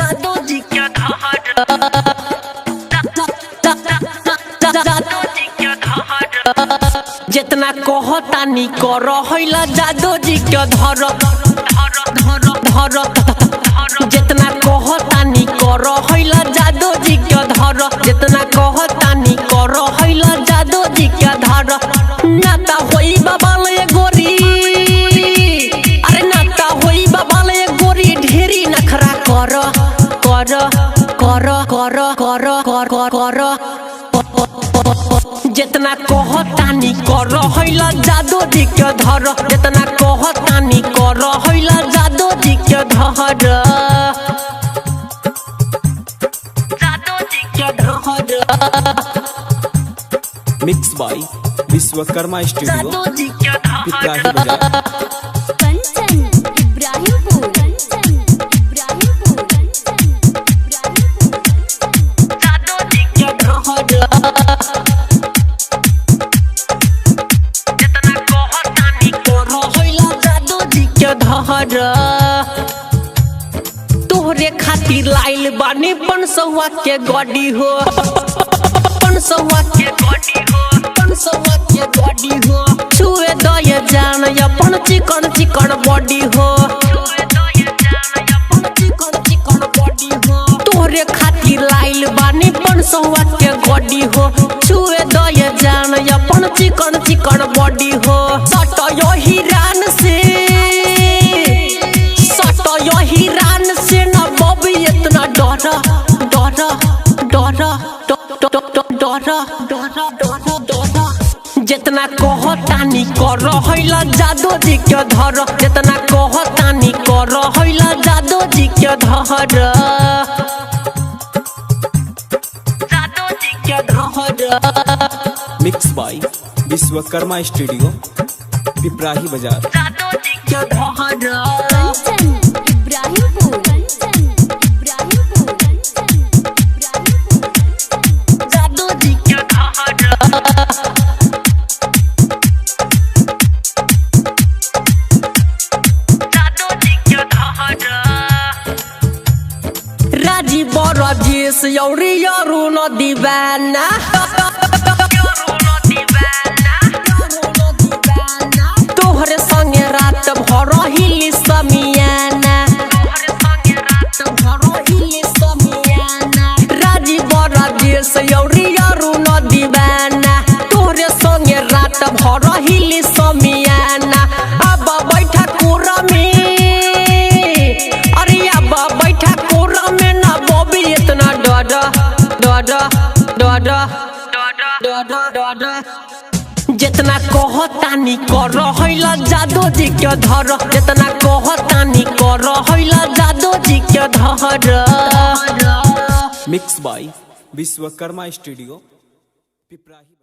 जादू जी क्या धार जितना कहतानी कर हैला जादू जी के धर जितना कहतानी कर हैला जादू जी के धर जितना कहतानी कर हैला जादू जी के धर नाता होई बाबाल गोरी अरे नाता होई बाबाल गोरी ढेरी नखरा कर कर कर कर कर कर कर जितना कहतानी कर हैला जादू जी के धर जितना कहतानी कर हैला जादू जी के धर जादू जी के धर मिक्स बाय विश्वकर्मा स्टूडियो जादू जी के पिपराही धर बाजार। कंचन इब्राहिमपुर जादू जी के धर जितना कहतानी कर हैला जादू जी के धर तोहरे खातिर लाइल बानी बनसवा के गाड़ी हो बनसवा के गाड़ी हो बनसवा के गाड़ी हो छुए दय जान अपन चिकन चिकन बॉडी हो छुए दय जान अपन चिकन चिकन बॉडी हो तोहरे खातिर लाइल बानी बनसवा के गाड़ी हो छुए दय जान अपन चिकन चिकन बॉडी हो सट यही रान से सट यही रान से न बबी इतना डर डर डर डर जितना कहतानी कर हैला जादू जी के धर जितना कहतानी कर हैला जादू जी के धर जादू जी के धर mix by Vishwakarma studio Piprahi बाजार। जादू जी के धर कंचन इब्राहिमपुर जादू जी के धर जादू जी के धर राजी बरजेश यौरी यरू न दीवाना तोहरे संगे रात भर हिली समियाना राजी बरजेश यौरी यरू न दीवाना तोहरे संगे रात भर हिली समियाना अब बैठा कोरा में अरे अब बैठा कोरा में ना बॉबी इतना डर डर डर डर जितना कहतानी कर हैला जादू जी के धर जितना कहतानी कर हैला जादू जी के धर mix by Vishwakarma studio Piprahi.